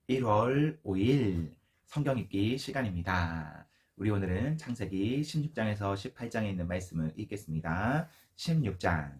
1월 5일 성경 읽기 시간입니다. 우리 오늘은 창세기 16장에서 18장에 있는 말씀을 읽겠습니다. 16장.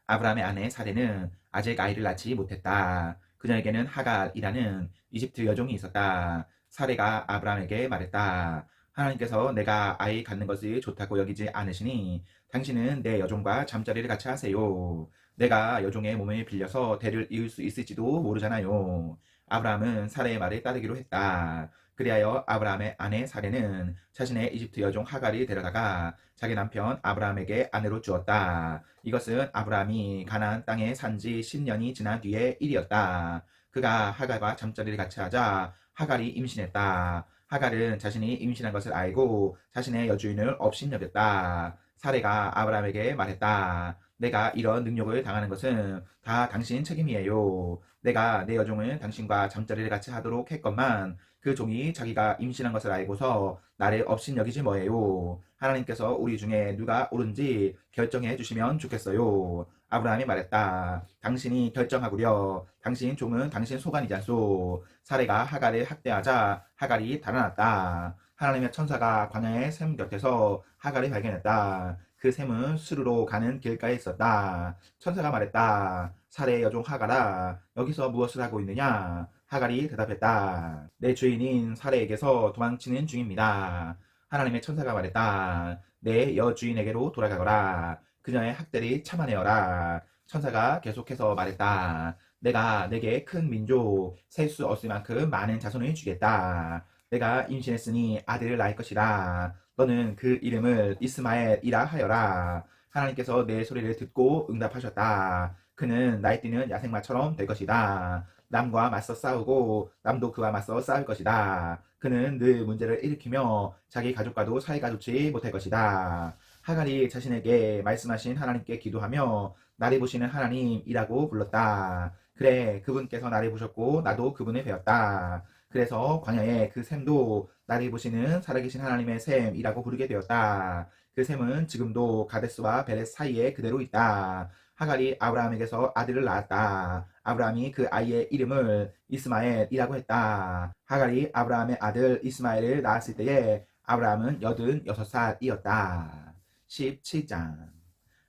아브라함의 아내 사레는 아직 아이를 낳지 못했다. 그녀에게는 하갈이라는 이집트 여종이 있었다. 사레가 아브라함에게 말했다. 하나님께서 내가 아이 갖는 것이 좋다고 여기지 않으시니 당신은 내 여종과 잠자리를 같이 하세요. 내가 여종의 몸을 빌려서 대를 이을 수 있을지도 모르잖아요. 아브라함은 사레의 말을 따르기로 했다. 그리하여 아브라함의 아내 사레는 자신의 이집트 여종 하갈을 데려다가 자기 남편 아브라함에게 아내로 주었다. 이것은 아브라함이 가나안 땅에 산 지 10년이 지난 뒤의 일이었다. 그가 하갈과 잠자리를 같이 하자 하갈이 임신했다. 하갈은 자신이 임신한 것을 알고 자신의 여주인을 업신여겼다. 사레가 아브라함에게 말했다. 내가 이런 능력을 당하는 것은 다 당신 책임이에요. 내가 내 여종을 당신과 잠자리를 같이 하도록 했건만 그 종이 자기가 임신한 것을 알고서 나를 업신여기지 뭐예요. 하나님께서 우리 중에 누가 옳은지 결정해 주시면 좋겠어요. 아브라함이 말했다. 당신이 결정하구려. 당신 종은 당신 소관이잖소. 사레가 하갈을 학대하자 하갈이 달아났다. 하나님의 천사가 광야의 샘 곁에서 하갈을 발견했다. 그 샘은 수르로 가는 길가에 있었다. 천사가 말했다. 사레의 여종 하갈아, 여기서 무엇을 하고 있느냐? 하갈이 대답했다. 내 주인인 사레에게서 도망치는 중입니다. 하나님의 천사가 말했다. 내 여주인에게로 돌아가거라. 그녀의 학대를 참아내어라. 천사가 계속해서 말했다. 내가 내게 큰 민족, 셀 수 없을 만큼 많은 자손을 주겠다. 내가 임신했으니 아들을 낳을 것이라. 너는 그 이름을 이스마엘이라 하여라. 하나님께서 내 소리를 듣고 응답하셨다. 그는 날뛰는 야생마처럼 될 것이다. 남과 맞서 싸우고 남도 그와 맞서 싸울 것이다. 그는 늘 문제를 일으키며 자기 가족과도 사이가 좋지 못할 것이다. 하갈이 자신에게 말씀하신 하나님께 기도하며 나를 보시는 하나님이라고 불렀다. 그래, 그분께서 나를 보셨고 나도 그분을 배웠다. 그래서 광야에 그 샘도 나를 보시는 살아계신 하나님의 샘이라고 부르게 되었다. 그 샘은 지금도 가데스와 베렛 사이에 그대로 있다. 하갈이 아브라함에게서 아들을 낳았다. 아브라함이 그 아이의 이름을 이스마엘이라고 했다. 하갈이 아브라함의 아들 이스마엘을 낳았을 때에 아브라함은 86살이었다. 17장.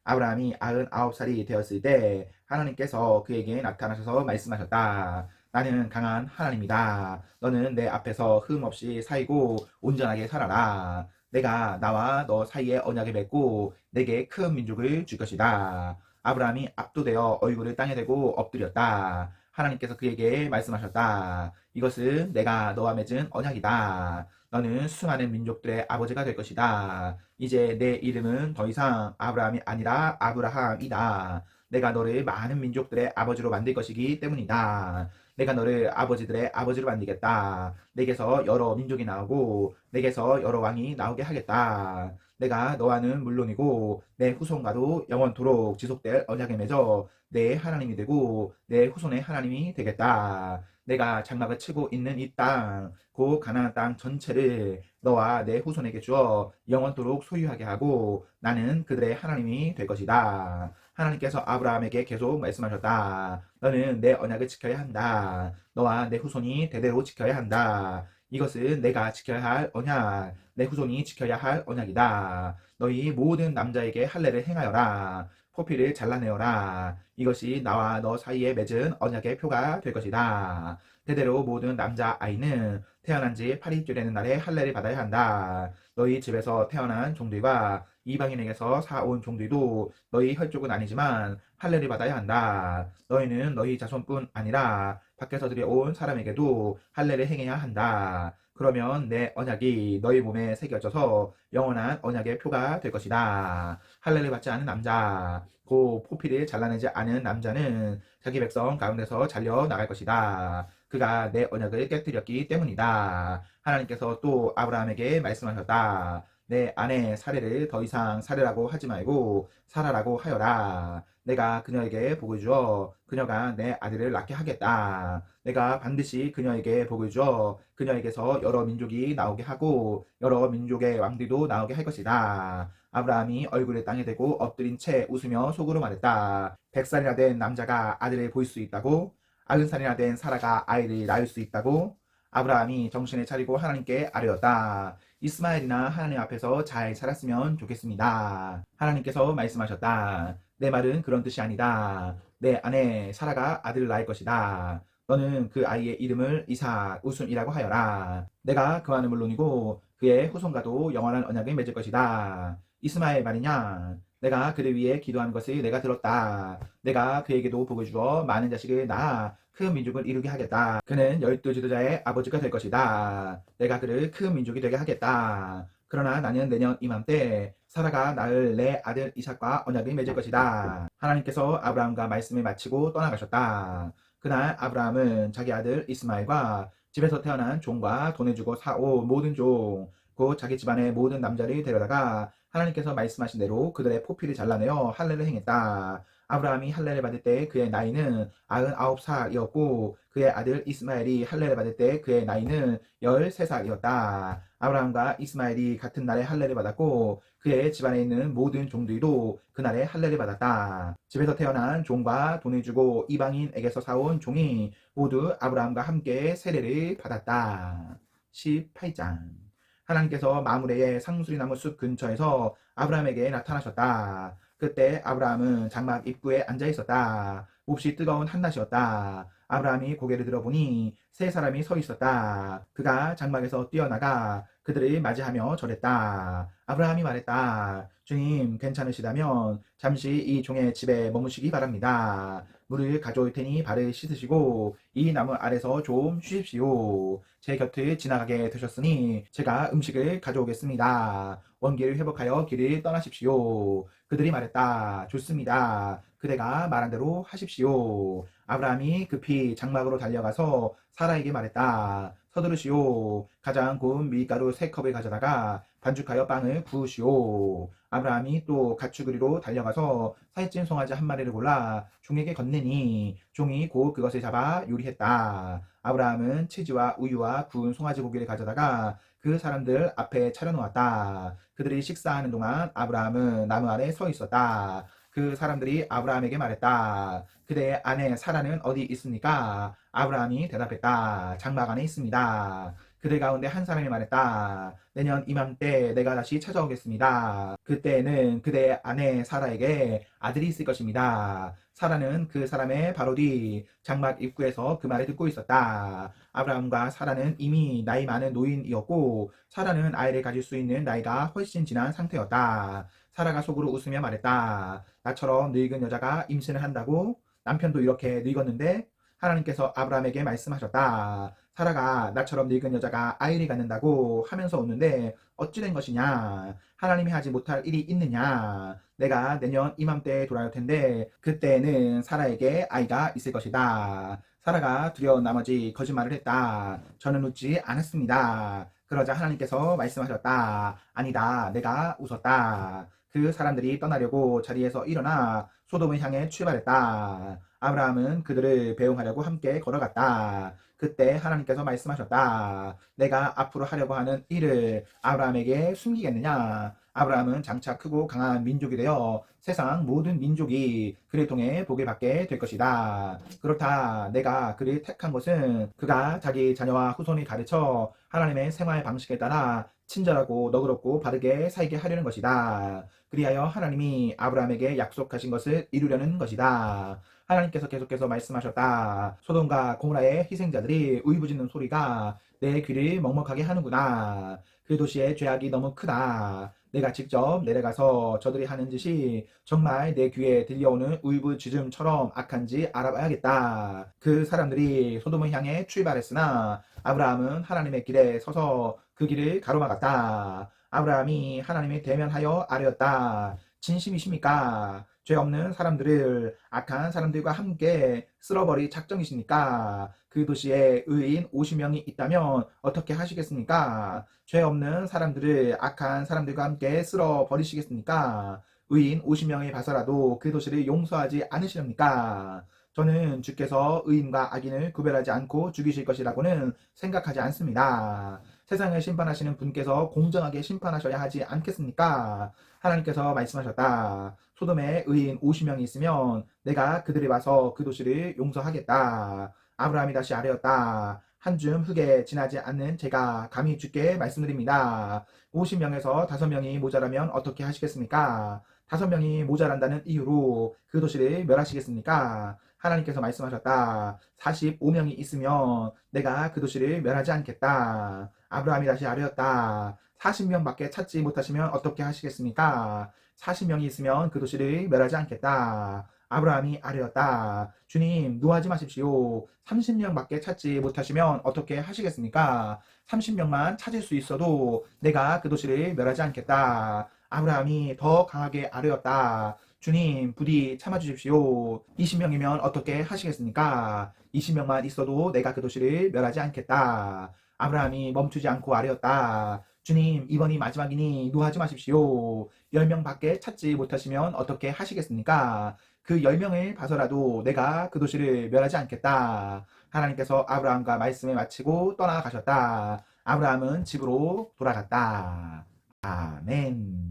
아브라함이 99살이 되었을 때 하나님께서 그에게 나타나셔서 말씀하셨다. 나는 강한 하나님이다. 너는 내 앞에서 흠 없이 살고 온전하게 살아라. 내가 나와 너 사이에 언약을 맺고 내게 큰 민족을 줄 것이다. 아브라함이 압도되어 얼굴을 땅에 대고 엎드렸다. 하나님께서 그에게 말씀하셨다. 이것은 내가 너와 맺은 언약이다. 너는 수많은 민족들의 아버지가 될 것이다. 이제 내 이름은 더 이상 아브라함이 아니라 아브라함이다. 내가 너를 많은 민족들의 아버지로 만들 것이기 때문이다. 내가 너를 아버지들의 아버지로 만들겠다. 내게서 여러 민족이 나오고 내게서 여러 왕이 나오게 하겠다. 내가 너와는 물론이고 내 후손과도 영원토록 지속될 언약을 맺어 내 하나님이 되고 내 후손의 하나님이 되겠다. 내가 장막을 치고 있는 이 땅, 곧 가나안 땅 전체를 너와 내 후손에게 주어 영원토록 소유하게 하고 나는 그들의 하나님이 될 것이다. 하나님께서 아브라함에게 계속 말씀하셨다. 너는 내 언약을 지켜야 한다. 너와 내 후손이 대대로 지켜야 한다. 이것은 내가 지켜야 할 언약, 내 후손이 지켜야 할 언약이다. 너희 모든 남자에게 할례를 행하여라. 포피를 잘라내어라. 이것이 나와 너 사이에 맺은 언약의 표가 될 것이다. 대대로 모든 남자 아이는 태어난 지 8일째 되는 날에 할례를 받아야 한다. 너희 집에서 태어난 종들과 이방인에게서 사온 종들도 너희 혈족은 아니지만 할례를 받아야 한다. 너희는 너희 자손뿐 아니라 밖에서 들여온 사람에게도 할례를 행해야 한다. 그러면 내 언약이 너희 몸에 새겨져서 영원한 언약의 표가 될 것이다. 할례를 받지 않은 남자, 곧 포피를 잘라내지 않은 남자는 자기 백성 가운데서 잘려 나갈 것이다. 그가 내 언약을 깨뜨렸기 때문이다. 하나님께서 또 아브라함에게 말씀하셨다. 내 아내 사레를 더 이상 사레라고 하지 말고 사라라고 하여라. 내가 그녀에게 복을 주어 그녀가 내 아들을 낳게 하겠다. 내가 반드시 그녀에게 복을 주어 그녀에게서 여러 민족이 나오게 하고 여러 민족의 왕들도 나오게 할 것이다. 아브라함이 얼굴을 땅에 대고 엎드린 채 웃으며 속으로 말했다. 100살이나 된 남자가 아들을 볼 수 있다고? 90살이나 된 사라가 아이를 낳을 수 있다고? 아브라함이 정신을 차리고 하나님께 아뢰었다. 이스마엘이나 하나님 앞에서 잘 살았으면 좋겠습니다. 하나님께서 말씀하셨다. 내 말은 그런 뜻이 아니다. 내 아내 사라가 아들을 낳을 것이다. 너는 그 아이의 이름을 이삭 웃음이라고 하여라. 내가 그와는 물론이고 그의 후손과도 영원한 언약을 맺을 것이다. 이스마엘 말이냐? 내가 그를 위해 기도하는 것을 내가 들었다. 내가 그에게도 복을 주어 많은 자식을 낳아 큰 민족을 이루게 하겠다. 그는 12 지도자의 아버지가 될 것이다. 내가 그를 큰 민족이 되게 하겠다. 그러나 나는 내년 이맘때 사라가 낳을 내 아들 이삭과 언약을 맺을 것이다. 하나님께서 아브라함과 말씀을 마치고 떠나가셨다. 그날 아브라함은 자기 아들 이스마엘과 집에서 태어난 종과 돈을 주고 사온 모든 종, 곧 자기 집안의 모든 남자를 데려다가 하나님께서 말씀하신 대로 그들의 포피를 잘라내어 할례를 행했다. 아브라함이 할례를 받을 때 그의 나이는 99살이었고 그의 아들 이스마엘이 할례를 받을 때 그의 나이는 13살이었다. 아브라함과 이스마엘이 같은 날에 할례를 받았고 그의 집안에 있는 모든 종들도 그날에 할례를 받았다. 집에서 태어난 종과 돈을 주고 이방인에게서 사온 종이 모두 아브라함과 함께 세례를 받았다. 18장. 하나님께서 마므레의 상수리나무 숲 근처에서 아브라함에게 나타나셨다. 그때 아브라함은 장막 입구에 앉아 있었다. 몹시 뜨거운 한낮이었다. 아브라함이 고개를 들어보니 세 사람이 서 있었다. 그가 장막에서 뛰어나가 그들을 맞이하며 절했다. 아브라함이 말했다. 주님, 괜찮으시다면 잠시 이 종의 집에 머무시기 바랍니다. 물을 가져올 테니 발을 씻으시고 이 나무 아래서 좀 쉬십시오. 제 곁을 지나가게 되셨으니 제가 음식을 가져오겠습니다. 원기를 회복하여 길을 떠나십시오. 그들이 말했다. 좋습니다. 그대가 말한 대로 하십시오. 아브라함이 급히 장막으로 달려가서 사라에게 말했다. 서두르시오. 가장 고운 밀가루 3컵을 가져다가 반죽하여 빵을 구우시오. 아브라함이 또 가축으리로 달려가서 살찐 송아지 한 마리를 골라 종에게 건네니 종이 곧 그것을 잡아 요리했다. 아브라함은 치즈와 우유와 구운 송아지 고기를 가져다가 그 사람들 앞에 차려놓았다. 그들이 식사하는 동안 아브라함은 나무 아래 서 있었다. 그 사람들이 아브라함에게 말했다. 그대의 아내 사라는 어디 있습니까? 아브라함이 대답했다. 장막 안에 있습니다. 그들 가운데 한 사람이 말했다. 내년 이맘때 내가 다시 찾아오겠습니다. 그때는 그대의 아내 사라에게 아들이 있을 것입니다. 사라는 그 사람의 바로 뒤 장막 입구에서 그 말을 듣고 있었다. 아브라함과 사라는 이미 나이 많은 노인이었고 사라는 아이를 가질 수 있는 나이가 훨씬 지난 상태였다. 사라가 속으로 웃으며 말했다. 나처럼 늙은 여자가 임신을 한다고? 남편도 이렇게 늙었는데? 하나님께서 아브라함에게 말씀하셨다. 사라가 나처럼 늙은 여자가 아이를 갖는다고 하면서 웃는데 어찌 된 것이냐? 하나님이 하지 못할 일이 있느냐? 내가 내년 이맘때에 돌아올 텐데 그때는 사라에게 아이가 있을 것이다. 사라가 두려운 나머지 거짓말을 했다. 저는 웃지 않았습니다. 그러자 하나님께서 말씀하셨다. 아니다, 내가 웃었다. 그 사람들이 떠나려고 자리에서 일어나 소돔을 향해 출발했다. 아브라함은 그들을 배웅하려고 함께 걸어갔다. 그때 하나님께서 말씀하셨다. 내가 앞으로 하려고 하는 일을 아브라함에게 숨기겠느냐? 아브라함은 장차 크고 강한 민족이 되어 세상 모든 민족이 그를 통해 복을 받게 될 것이다. 그렇다. 내가 그를 택한 것은 그가 자기 자녀와 후손을 가르쳐 하나님의 생활 방식에 따라 친절하고 너그럽고 바르게 살게 하려는 것이다. 그리하여 하나님이 아브라함에게 약속하신 것을 이루려는 것이다. 하나님께서 계속해서 말씀하셨다. 소돔과 고모라의 희생자들이 울부짖는 소리가 내 귀를 먹먹하게 하는구나. 그 도시의 죄악이 너무 크다. 내가 직접 내려가서 저들이 하는 짓이 정말 내 귀에 들려오는 울부짖음처럼 악한지 알아봐야겠다. 그 사람들이 소돔을 향해 출발했으나 아브라함은 하나님의 길에 서서 그 길을 가로막았다. 아브라함이 하나님을 대면하여 아뢰었다. 진심이십니까? 죄 없는 사람들을 악한 사람들과 함께 쓸어버릴 작정이십니까? 그 도시에 의인 50명이 있다면 어떻게 하시겠습니까? 죄 없는 사람들을 악한 사람들과 함께 쓸어버리시겠습니까? 의인 50명이 봐서라도 그 도시를 용서하지 않으시렵니까? 저는 주께서 의인과 악인을 구별하지 않고 죽이실 것이라고는 생각하지 않습니다. 세상을 심판하시는 분께서 공정하게 심판하셔야 하지 않겠습니까? 하나님께서 말씀하셨다. 소돔에 의인 50명이 있으면 내가 그들을 봐서 그 도시를 용서하겠다. 아브라함이 다시 아뢰었다. 한 줌 흙에 지나지 않는 제가 감히 주께 말씀드립니다. 50명에서 5명이 모자라면 어떻게 하시겠습니까? 5명이 모자란다는 이유로 그 도시를 멸하시겠습니까? 하나님께서 말씀하셨다. 45명이 있으면 내가 그 도시를 멸하지 않겠다. 아브라함이 다시 아뢰었다. 40명밖에 찾지 못하시면 어떻게 하시겠습니까? 40명이 있으면 그 도시를 멸하지 않겠다. 아브라함이 아뢰었다. 주님, 노하지 마십시오. 30명밖에 찾지 못하시면 어떻게 하시겠습니까? 30명만 찾을 수 있어도 내가 그 도시를 멸하지 않겠다. 아브라함이 더 강하게 아뢰었다. 주님, 부디 참아주십시오. 20명이면 어떻게 하시겠습니까? 20명만 있어도 내가 그 도시를 멸하지 않겠다. 아브라함이 멈추지 않고 아뢰었다. 주님, 이번이 마지막이니 노하지 마십시오. 10명밖에 찾지 못하시면 어떻게 하시겠습니까? 그 10명을 봐서라도 내가 그 도시를 멸하지 않겠다. 하나님께서 아브라함과 말씀을 마치고 떠나가셨다. 아브라함은 집으로 돌아갔다. 아멘.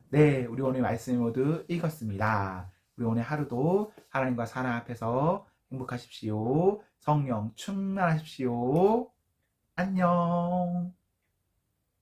네, 우리 오늘 말씀 모두 읽었습니다. 우리 오늘 하루도 하나님과 사랑 앞에서 행복하십시오. 성령 충만하십시오. 안녕.